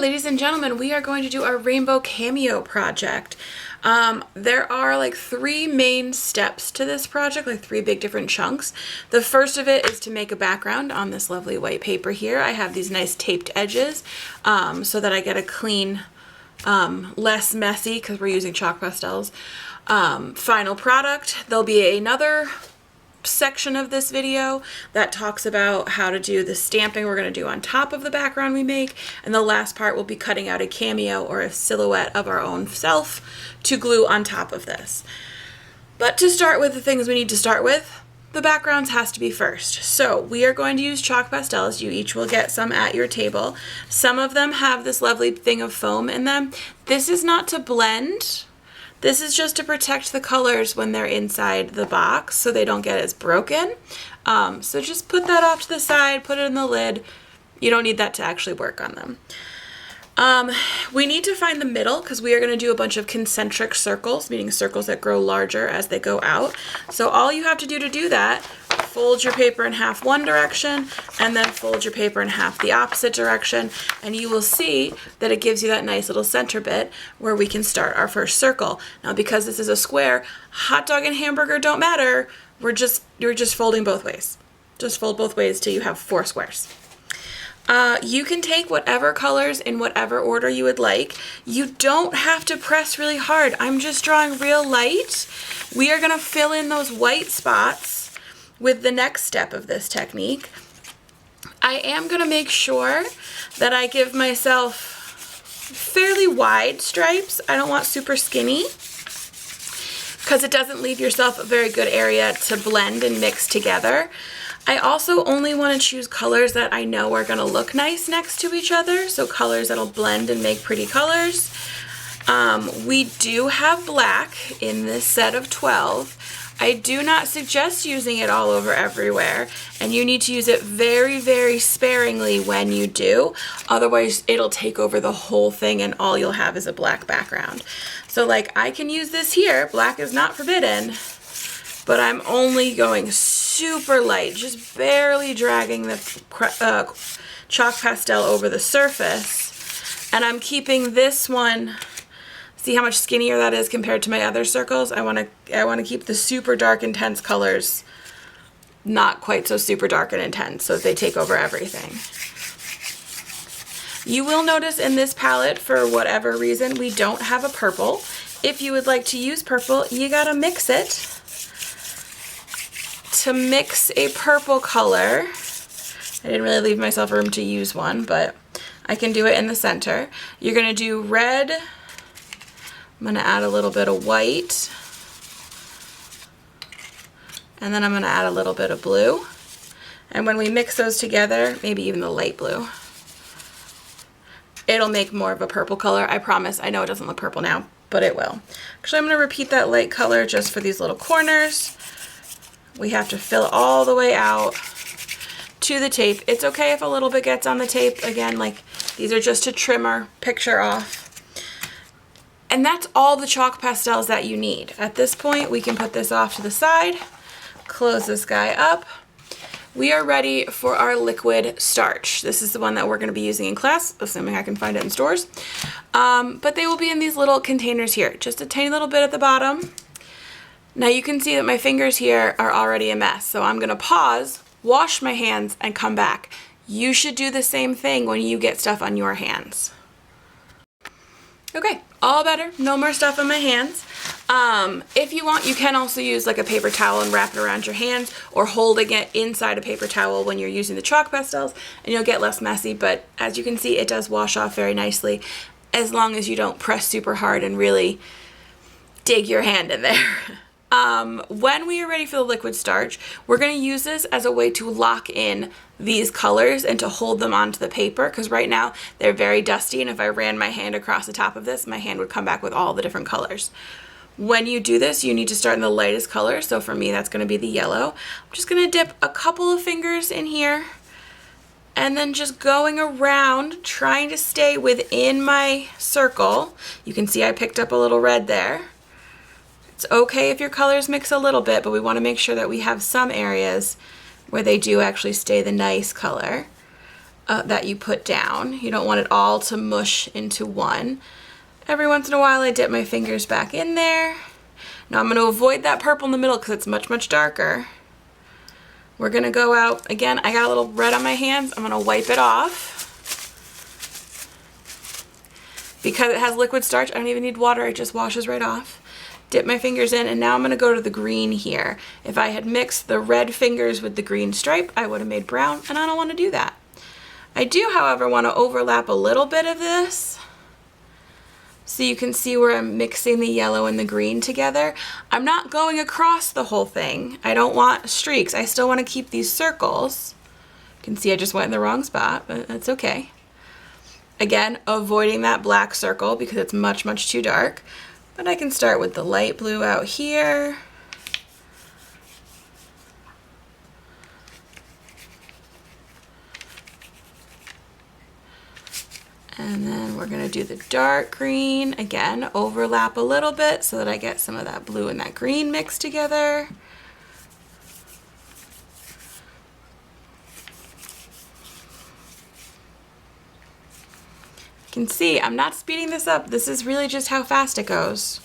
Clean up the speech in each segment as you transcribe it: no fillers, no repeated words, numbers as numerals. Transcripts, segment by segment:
ladies and gentlemen, we are going to do our rainbow cameo project. There are like three main steps to this project, like three big different chunks. The first of it is to make a background on this lovely white paper here. I have these nice taped edges so that I get a clean, less messy, because we're using chalk pastels, final product. There'll be another section of this video that talks about how to do the stamping we're going to do on top of the background we make, and the last part will be cutting out a cameo or a silhouette of our own self to glue on top of this. But to start with the things we need to start with, the backgrounds has to be first. So we are going to use chalk pastels. You each will get some at your table. Some of them have this lovely thing of foam in them. This is not to blend. This is just to protect the colors when they're inside the box so they don't get as broken. So just put that off to the side, put it in the lid. You don't need that to actually work on them. We need to find the middle because we are going to do a bunch of concentric circles, meaning circles that grow larger as they go out. So all you have to do that, fold your paper in half one direction and then fold your paper in half the opposite direction, and you will see that it gives you that nice little center bit where we can start our first circle. Now because this is a square, hot dog and hamburger don't matter. You're just folding both ways. Just fold both ways till you have 4 squares. You can take whatever colors in whatever order you would like. You don't have to press really hard. I'm just drawing real light. We are going to fill in those white spots with the next step of this technique. I am going to make sure that I give myself fairly wide stripes. I don't want super skinny because it doesn't leave yourself a very good area to blend and mix together. I also only want to choose colors that I know are going to look nice next to each other, so colors that'll blend and make pretty colors. We do have black in this set of 12. I do not suggest using it all over everywhere, and you need to use it very, very sparingly when you do. Otherwise, it'll take over the whole thing and all you'll have is a black background. So like I can use this here, black is not forbidden, but I'm only going super light, just barely dragging the chalk pastel over the surface. And I'm keeping this one, see how much skinnier that is compared to my other circles? I want to keep the super dark intense colors not quite so super dark and intense so that they take over everything. You will notice in this palette, for whatever reason, we don't have a purple. If you would like to use purple, you gotta mix it. To mix a purple color, I didn't really leave myself room to use one, but I can do it in the center. You're gonna do red. I'm gonna add a little bit of white. And then I'm gonna add a little bit of blue. And when we mix those together, maybe even the light blue, it'll make more of a purple color. I promise. I know it doesn't look purple now, but it will. Actually, I'm gonna repeat that light color just for these little corners. We have to fill all the way out to the tape. It's okay if a little bit gets on the tape. Again, like these are just to trim our picture off. And that's all the chalk pastels that you need. At this point, we can put this off to the side, close this guy up. We are ready for our liquid starch. This is the one that we're going to be using in class, assuming I can find it in stores. But they will be in these little containers here, just a tiny little bit at the bottom. Now you can see that my fingers here are already a mess, so I'm gonna pause, wash my hands, and come back. You should do the same thing when you get stuff on your hands. Okay, all better, no more stuff on my hands. If you want, you can also use like a paper towel and wrap it around your hands, or holding it inside a paper towel when you're using the chalk pastels, and you'll get less messy, but as you can see, it does wash off very nicely, as long as you don't press super hard and really dig your hand in there. When we are ready for the liquid starch, we're going to use this as a way to lock in these colors and to hold them onto the paper, because right now they're very dusty, and if I ran my hand across the top of this, my hand would come back with all the different colors. When you do this, you need to start in the lightest color, so for me that's going to be the yellow. I'm just going to dip a couple of fingers in here and then just going around trying to stay within my circle. You can see I picked up a little red there. It's okay if your colors mix a little bit, but we want to make sure that we have some areas where they do actually stay the nice color. that you put down. You don't want it all to mush into one. Every once in a while I dip my fingers back in there. Now I'm going to avoid that purple in the middle because it's much, much darker. We're going to go out, again, I got a little red on my hands. I'm going to wipe it off. Because it has liquid starch, I don't even need water, it just washes right off. Dip my fingers in, and now I'm going to go to the green here. If I had mixed the red fingers with the green stripe, I would have made brown, and I don't want to do that. I do, however, want to overlap a little bit of this so you can see where I'm mixing the yellow and the green together. I'm not going across the whole thing. I don't want streaks. I still want to keep these circles. You can see I just went in the wrong spot, but that's okay. Again, avoiding that black circle because it's much, much too dark. But I can start with the light blue out here. And then we're gonna do the dark green. Again, overlap a little bit so that I get some of that blue and that green mixed together. You can see I'm not speeding this up. This is really just how fast it goes.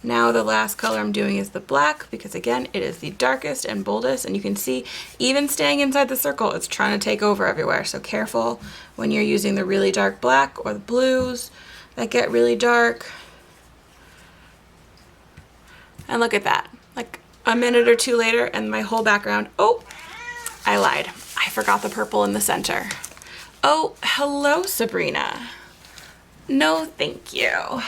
Now the last color I'm doing is the black because again, it is the darkest and boldest, and you can see even staying inside the circle, it's trying to take over everywhere. So careful when you're using the really dark black or the blues that get really dark. And look at that, like a minute or two later and my whole background, oh, I lied. I forgot the purple in the center. Oh, hello, Sabrina. No, thank you.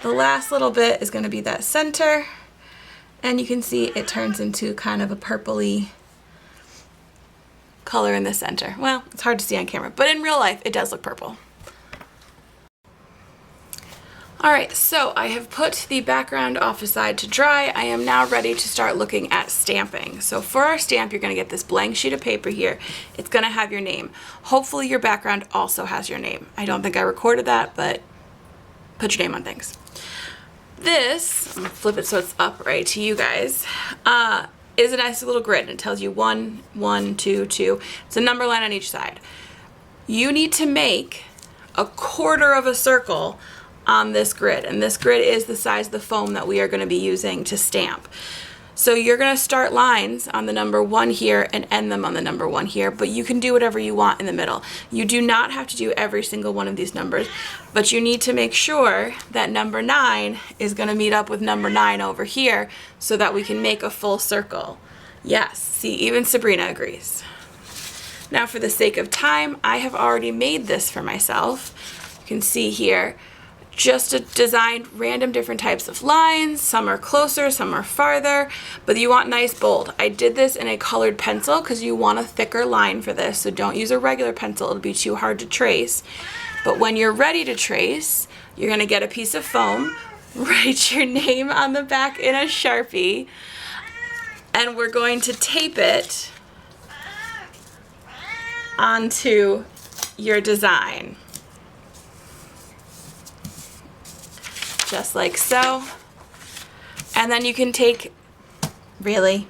The last little bit is going to be that center, and you can see it turns into kind of a purpley color in the center. Well, it's hard to see on camera, but in real life it does look purple. Alright, so I have put the background off aside to dry. I am now ready to start looking at stamping. So for our stamp, you're going to get this blank sheet of paper here. It's going to have your name. Hopefully your background also has your name. I don't think I recorded that, but put your name on things. This, I'm going to flip it so it's upright to you guys, is a nice little grid. It tells you 1, 1, 2, 2. It's a number line on each side. You need to make a quarter of a circle on this grid, and this grid is the size of the foam that we are going to be using to stamp. So you're going to start lines on the number 1 here and end them on the number 1 here, but you can do whatever you want in the middle. You do not have to do every single one of these numbers, but you need to make sure that number 9 is going to meet up with number 9 over here so that we can make a full circle. Yes, see, even Sabrina agrees. Now for the sake of time, I have already made this for myself. You can see here, just designed random different types of lines. Some are closer, some are farther, but you want nice bold. I did this in a colored pencil because you want a thicker line for this, so don't use a regular pencil, it'll be too hard to trace. But when you're ready to trace, you're gonna get a piece of foam, write your name on the back in a Sharpie, and we're going to tape it onto your design. Just like so. And then you can take, really?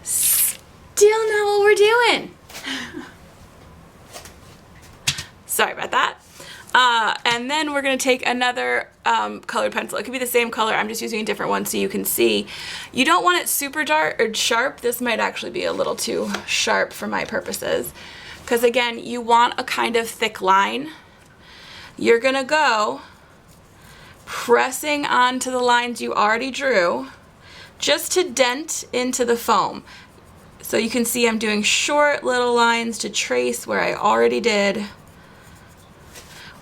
Still not what we're doing. Sorry about that. And then we're going to take another colored pencil. It could be the same color. I'm just using a different one so you can see. You don't want it super dark or sharp. This might actually be a little too sharp for my purposes. Because again, you want a kind of thick line. You're going to go pressing onto the lines you already drew just to dent into the foam. So you can see I'm doing short little lines to trace where I already did.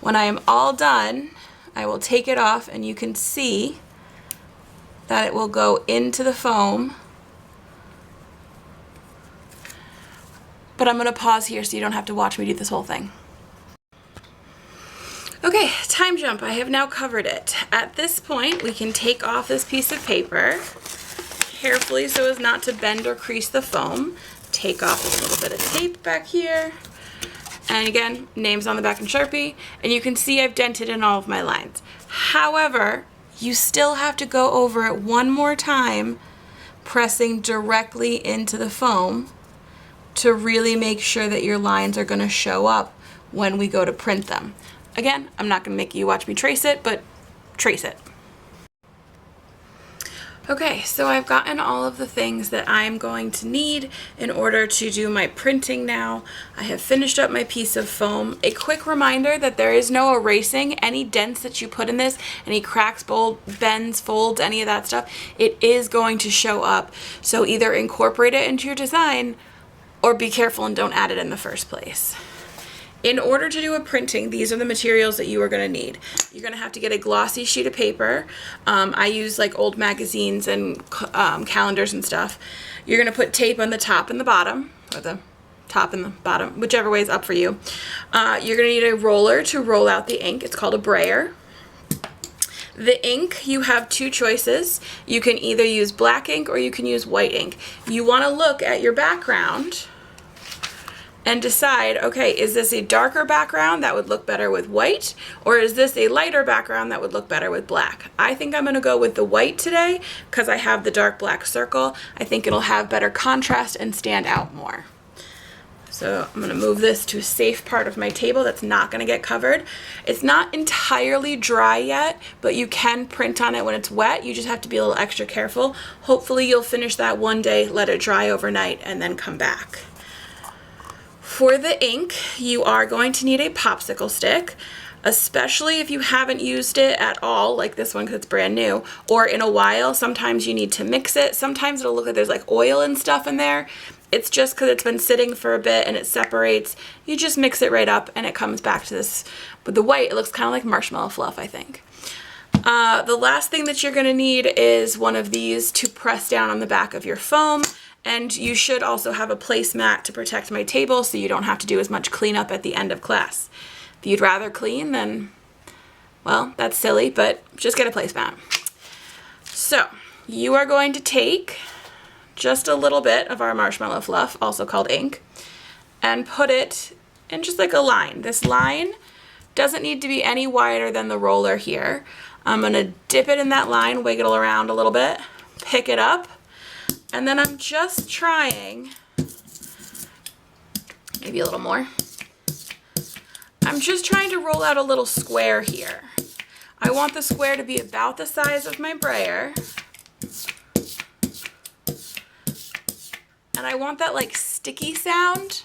When I am all done, I will take it off and you can see that it will go into the foam. But I'm going to pause here so you don't have to watch me do this whole thing. Okay, time jump. I have now covered it. At this point, we can take off this piece of paper carefully so as not to bend or crease the foam. Take off this little bit of tape back here. And again, names on the back in Sharpie. And you can see I've dented in all of my lines. However, you still have to go over it one more time pressing directly into the foam to really make sure that your lines are going to show up when we go to print them. Again, I'm not going to make you watch me trace it, but trace it. Okay, so I've gotten all of the things that I'm going to need in order to do my printing now. I have finished up my piece of foam. A quick reminder that there is no erasing. Any dents that you put in this, any cracks, bends, folds, any of that stuff, it is going to show up. So either incorporate it into your design or be careful and don't add it in the first place. In order to do a printing, these are the materials that you are going to need. You're going to have to get a glossy sheet of paper. I use like old magazines and calendars and stuff. You're going to put tape on the top and the bottom, or the top and the bottom, whichever way is up for you. You're going to need a roller to roll out the ink. It's called a brayer. The ink, you have two choices. You can either use black ink or you can use white ink. You want to look at your background and decide, okay, is this a darker background that would look better with white, or is this a lighter background that would look better with black? I think I'm gonna go with the white today because I have the dark black circle. I think it'll have better contrast and stand out more. So I'm gonna move this to a safe part of my table that's not gonna get covered. It's not entirely dry yet, but you can print on it when it's wet. You just have to be a little extra careful. Hopefully you'll finish that one day, let it dry overnight, and then come back. For the ink, you are going to need a popsicle stick, especially if you haven't used it at all, like this one because it's brand new, or in a while. Sometimes you need to mix it. Sometimes it'll look like there's like oil and stuff in there. It's just because it's been sitting for a bit and it separates. You just mix it right up and it comes back to this. With the white, it looks kind of like marshmallow fluff, I think. The last thing that you're going to need is one of these to press down on the back of your foam. And you should also have a placemat to protect my table so you don't have to do as much cleanup at the end of class. If you'd rather clean, then, well, that's silly, but just get a placemat. So you are going to take just a little bit of our marshmallow fluff, also called ink, and put it in just like a line. This line doesn't need to be any wider than the roller here. I'm going to dip it in that line, wiggle around a little bit, pick it up, and then I'm just trying, maybe a little more. I'm just trying to roll out a little square here. I want the square to be about the size of my brayer. And I want that like sticky sound.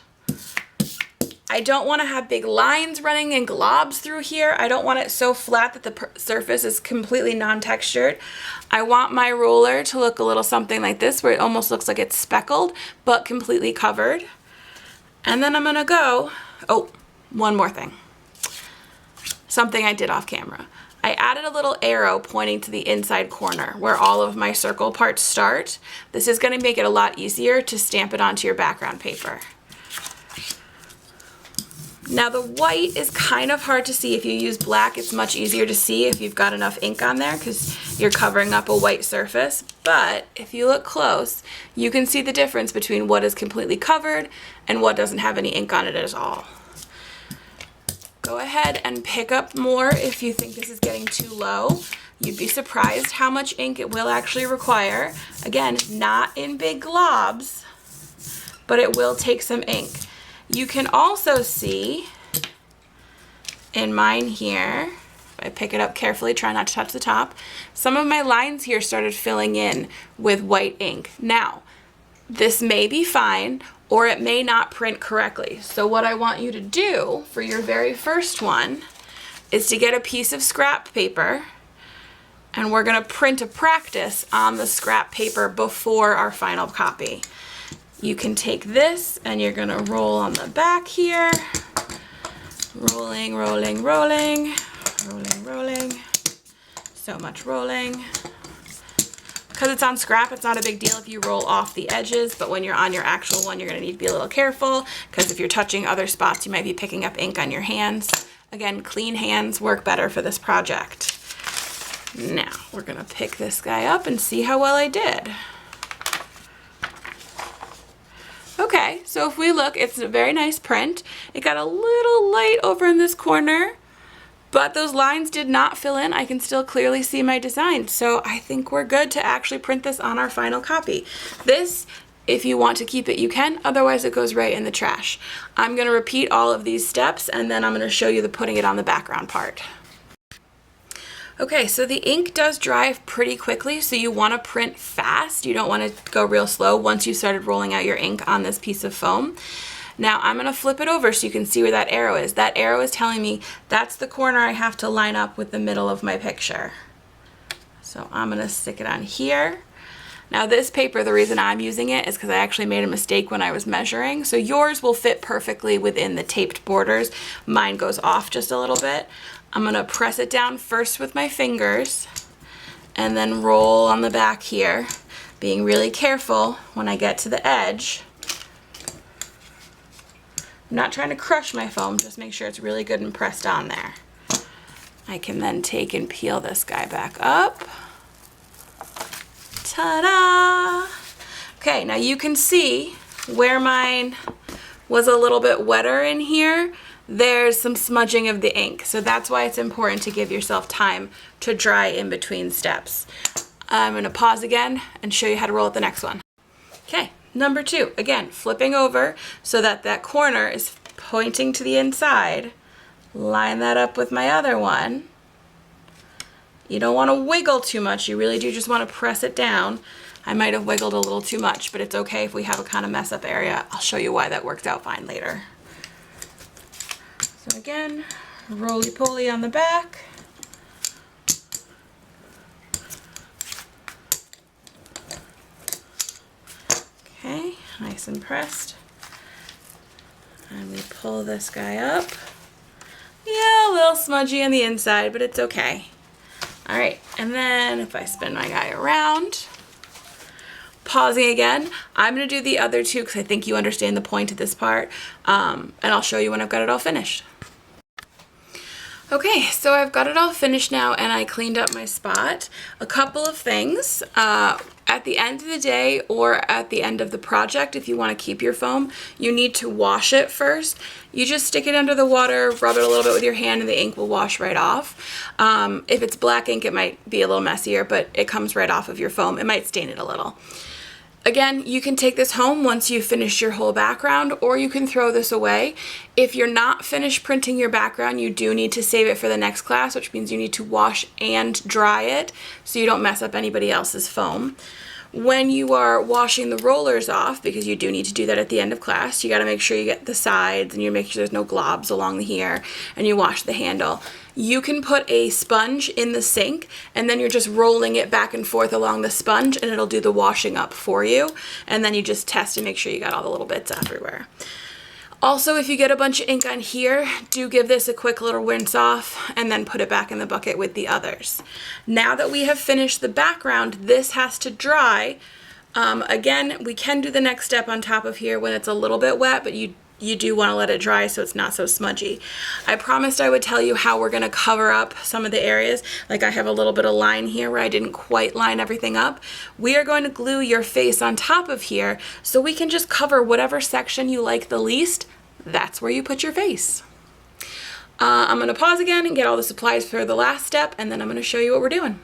I don't want to have big lines running and globs through here. I don't want it so flat that the surface is completely non-textured. I want my roller to look a little something like this, where it almost looks like it's speckled, but completely covered. And then I'm gonna go, oh, one more thing. Something I did off camera. I added a little arrow pointing to the inside corner where all of my circle parts start. This is gonna make it a lot easier to stamp it onto your background paper. Now the white is kind of hard to see. If you use black, it's much easier to see if you've got enough ink on there because you're covering up a white surface. But if you look close, you can see the difference between what is completely covered and what doesn't have any ink on it at all. Go ahead and pick up more if you think this is getting too low. You'd be surprised how much ink it will actually require. Again, not in big globs, but it will take some ink. You can also see in mine here, if I pick it up carefully, try not to touch the top, some of my lines here started filling in with white ink. Now, this may be fine, or it may not print correctly. So what I want you to do for your very first one is to get a piece of scrap paper, and we're gonna print a practice on the scrap paper before our final copy. You can take this and you're gonna roll on the back here. Rolling, rolling, rolling, rolling, rolling. So much rolling. Because it's on scrap, it's not a big deal if you roll off the edges, but when you're on your actual one, you're gonna need to be a little careful because if you're touching other spots, you might be picking up ink on your hands. Again, clean hands work better for this project. Now, we're gonna pick this guy up and see how well I did. Okay, so if we look, it's a very nice print. It got a little light over in this corner, But those lines did not fill in. I can still clearly see my design. So I think we're good to actually print this on our final copy. This, if you want to keep it, you can. Otherwise, it goes right in the trash. I'm going to repeat all of these steps, and then I'm going to show you the putting it on the background part. Okay, so the ink does dry pretty quickly, so you want to print fast. You don't want to go real slow once you started rolling out your ink on this piece of foam. Now I'm going to flip it over so you can see where that arrow is. That arrow is telling me that's the corner I have to line up with the middle of my picture. So I'm going to stick it on here. Now this paper, the reason I'm using it is because I actually made a mistake when I was measuring. So yours will fit perfectly within the taped borders. Mine goes off just a little bit. I'm going to press it down first with my fingers and then roll on the back here, being really careful when I get to the edge. I'm not trying to crush my foam, just make sure it's really good and pressed on there. I can then take and peel this guy back up. Ta-da! Okay, now you can see where mine was a little bit wetter in here. There's some smudging of the ink, so that's why it's important to give yourself time to dry in between steps. I'm going to pause again and show you how to roll out the next one. Okay, number 2, again, flipping over so that that corner is pointing to the inside. Line that up with my other one. You don't want to wiggle too much, you really do just want to press it down. I might have wiggled a little too much, but it's okay if we have a kind of mess up area. I'll show you why that worked out fine later. So again, roly-poly on the back. Okay, nice and pressed. And we pull this guy up. Yeah, a little smudgy on the inside, but it's okay. All right, and then if I spin my guy around, pausing again, I'm going to do the other two because I think you understand the point of this part, and I'll show you when I've got it all finished. Okay, so I've got it all finished now and I cleaned up my spot. A couple of things. At the end of the day or at the end of the project, if you want to keep your foam, you need to wash it first. You just stick it under the water, rub it a little bit with your hand, and the ink will wash right off. If it's black ink, it might be a little messier, but it comes right off of your foam. It might stain it a little. Again, you can take this home once you've finished your whole background, or you can throw this away. If you're not finished printing your background, you do need to save it for the next class, which means you need to wash and dry it so you don't mess up anybody else's foam. When you are washing the rollers off, because you do need to do that at the end of class, you got to make sure you get the sides and you make sure there's no globs along here, and you wash the handle. You can put a sponge in the sink and then you're just rolling it back and forth along the sponge and it'll do the washing up for you. And then you just test and make sure you got all the little bits everywhere. Also, if you get a bunch of ink on here, do give this a quick little rinse off and then put it back in the bucket with the others. Now that we have finished the background, this has to dry. Again, we can do the next step on top of here when it's a little bit wet, but you do want to let it dry so it's not so smudgy. I promised I would tell you how we're going to cover up some of the areas. Like I have a little bit of line here where I didn't quite line everything up. We are going to glue your face on top of here so we can just cover whatever section you like the least. That's where you put your face. I'm going to pause again and get all the supplies for the last step, and then I'm going to show you what we're doing.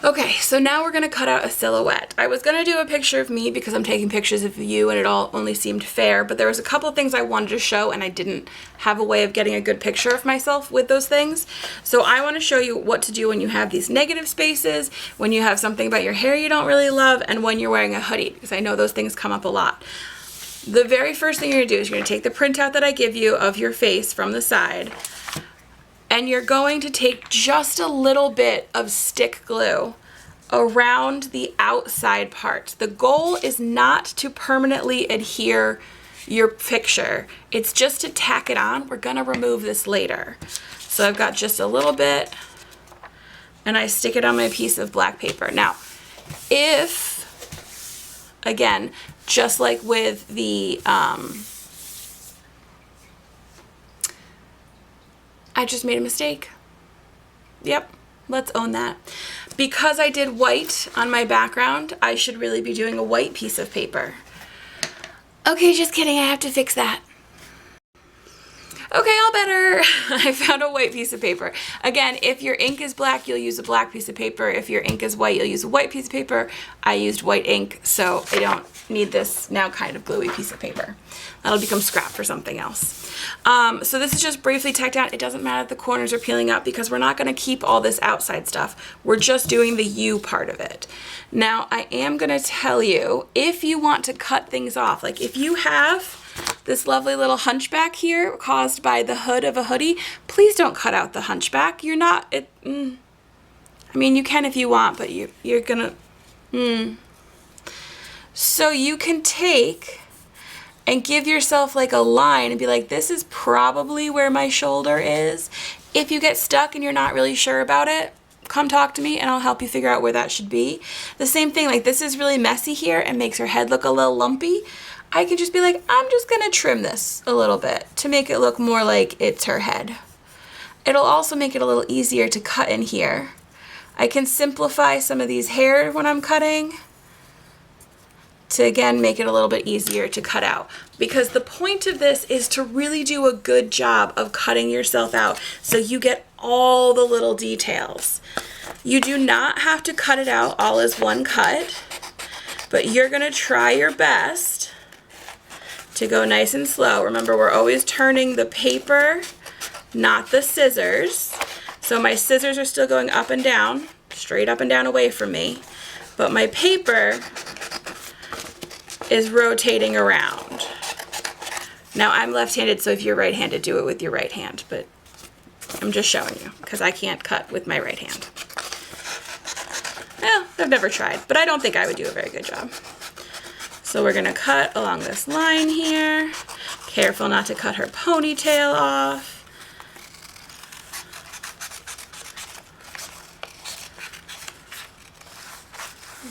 Okay, so now we're going to cut out a silhouette. I was going to do a picture of me because I'm taking pictures of you and it all only seemed fair, but there was a couple of things I wanted to show and I didn't have a way of getting a good picture of myself with those things. So I want to show you what to do when you have these negative spaces, when you have something about your hair you don't really love, and when you're wearing a hoodie, because I know those things come up a lot. The very first thing you're going to do is you're going to take the printout that I give you of your face from the side, and you're going to take just a little bit of stick glue around the outside part. The goal is not to permanently adhere your picture. It's just to tack it on. We're going to remove this later. So I've got just a little bit, and I stick it on my piece of black paper. Now, if, again, just like with the, I just made a mistake. Yep, let's own that. Because I did white on my background, I should really be doing a white piece of paper. Okay, just kidding, I have to fix that. Okay, all better. I found a white piece of paper. Again, if your ink is black, you'll use a black piece of paper. If your ink is white, you'll use a white piece of paper. I used white ink, so I don't need this now kind of gluey piece of paper. That'll become scrap for something else. So this is just briefly tacked down. It doesn't matter if the corners are peeling up because we're not gonna keep all this outside stuff. We're just doing the U part of it. Now, I am gonna tell you, if you want to cut things off, like if you have this lovely little hunchback here caused by the hood of a hoodie, please don't cut out the hunchback. You're not, I mean, you can if you want, but you're gonna, So you can take and give yourself like a line and be like, this is probably where my shoulder is. If you get stuck and you're not really sure about it, come talk to me and I'll help you figure out where that should be. The same thing, like this is really messy here and makes her head look a little lumpy. I can just be like, I'm just gonna trim this a little bit to make it look more like it's her head. It'll also make it a little easier to cut in here. I can simplify some of these hair when I'm cutting to again make it a little bit easier to cut out, because the point of this is to really do a good job of cutting yourself out so you get all the little details. You do not have to cut it out all as one cut, but you're gonna try your best to go nice and slow. Remember, we're always turning the paper, not the scissors. So my scissors are still going up and down, straight up and down away from me, but my paper is rotating around. Now I'm left-handed, so if you're right-handed, do it with your right hand, but I'm just showing you because I can't cut with my right hand. Well, I've never tried, but I don't think I would do a very good job. So we're gonna cut along this line here. Careful not to cut her ponytail off.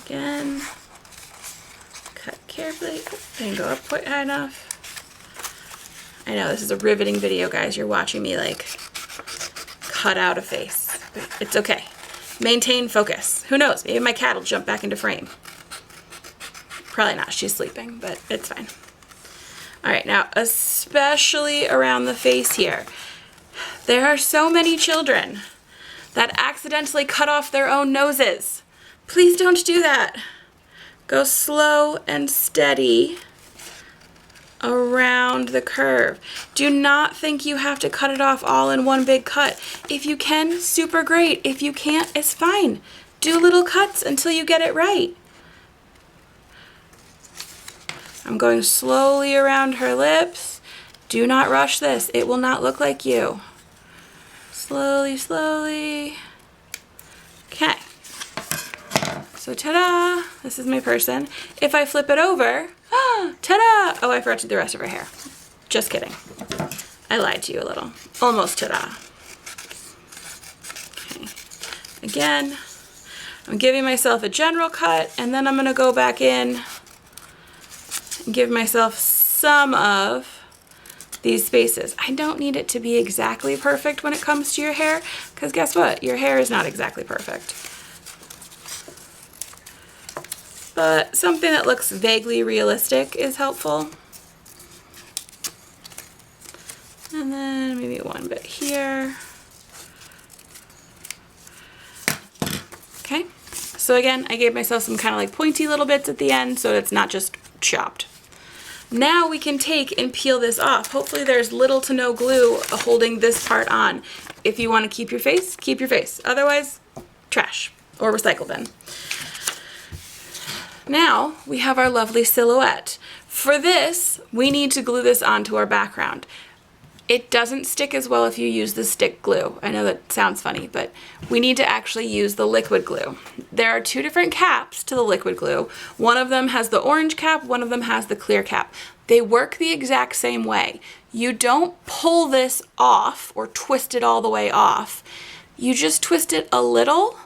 Again, cut carefully. Didn't go up quite high enough. I know this is a riveting video, guys. You're watching me like cut out a face. But it's okay. Maintain focus. Who knows? Maybe my cat will jump back into frame. Probably not, she's sleeping, but it's fine. All right, now, especially around the face here, there are so many children that accidentally cut off their own noses. Please don't do that. Go slow and steady around the curve. Do not think you have to cut it off all in one big cut. If you can, super great. If you can't, it's fine. Do little cuts until you get it right. I'm going slowly around her lips. Do not rush this. It will not look like you. Slowly, slowly. Okay. So ta-da! This is my person. If I flip it over, ta-da! Oh, I forgot to do the rest of her hair. Just kidding. I lied to you a little. Almost ta-da. Okay. Again, I'm giving myself a general cut, and then I'm gonna go back in and give myself some of these spaces. I don't need it to be exactly perfect when it comes to your hair, because guess what? Your hair is not exactly perfect. But something that looks vaguely realistic is helpful. And then maybe one bit here. Okay, so again, I gave myself some kind of like pointy little bits at the end so it's not just chopped. Now we can take and peel this off. Hopefully there's little to no glue holding this part on. If you want to keep your face, keep your face. Otherwise, trash or recycle bin. Now we have our lovely silhouette. For this, we need to glue this onto our background. It doesn't stick as well if you use the stick glue. I know that sounds funny, but we need to actually use the liquid glue. There are two different caps to the liquid glue. One of them has the orange cap, one of them has the clear cap. They work the exact same way. You don't pull this off or twist it all the way off. You just twist it a little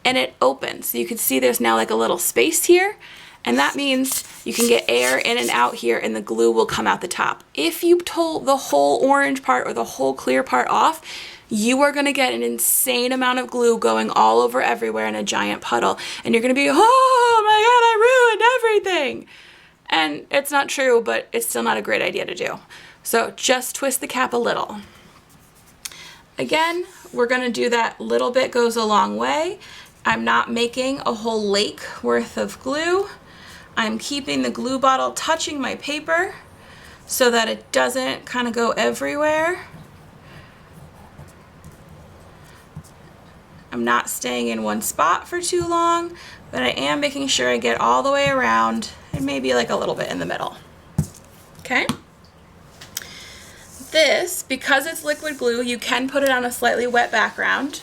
and it opens. So you can see there's now like a little space here, and that means you can get air in and out here and the glue will come out the top. If you pull the whole orange part or the whole clear part off, you are gonna get an insane amount of glue going all over everywhere in a giant puddle. And you're gonna be, oh my God, I ruined everything. And it's not true, but it's still not a great idea to do. So just twist the cap a little. Again, we're gonna do that little bit goes a long way. I'm not making a whole lake worth of glue. I'm keeping the glue bottle touching my paper so that it doesn't kind of go everywhere. I'm not staying in one spot for too long, but I am making sure I get all the way around and maybe like a little bit in the middle. Okay? This, because it's liquid glue, you can put it on a slightly wet background.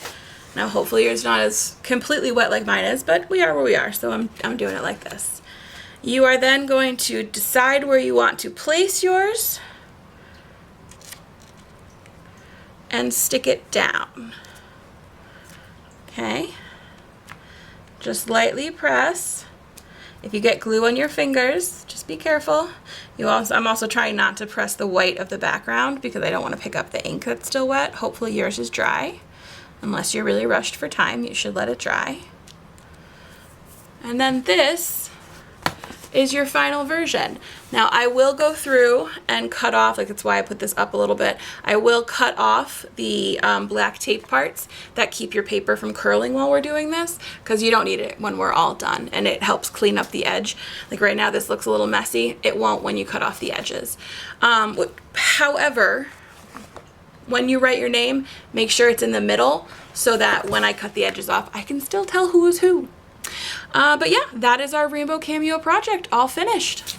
Now hopefully yours is not as completely wet like mine is, but we are where we are, so I'm doing it like this. You are then going to decide where you want to place yours and stick it down. Okay? Just lightly press. If you get glue on your fingers, just be careful. I'm also trying not to press the white of the background because I don't want to pick up the ink that's still wet. Hopefully yours is dry. Unless you're really rushed for time, you should let it dry. And then this is your final version. Now I will go through and cut off, like that's why I put this up a little bit, I will cut off the black tape parts that keep your paper from curling while we're doing this, because you don't need it when we're all done, and it helps clean up the edge. Like right now this looks a little messy, it won't when you cut off the edges. However, when you write your name, make sure it's in the middle so that when I cut the edges off, I can still tell who is who. But yeah, that is our Rainbow Cameo project all finished.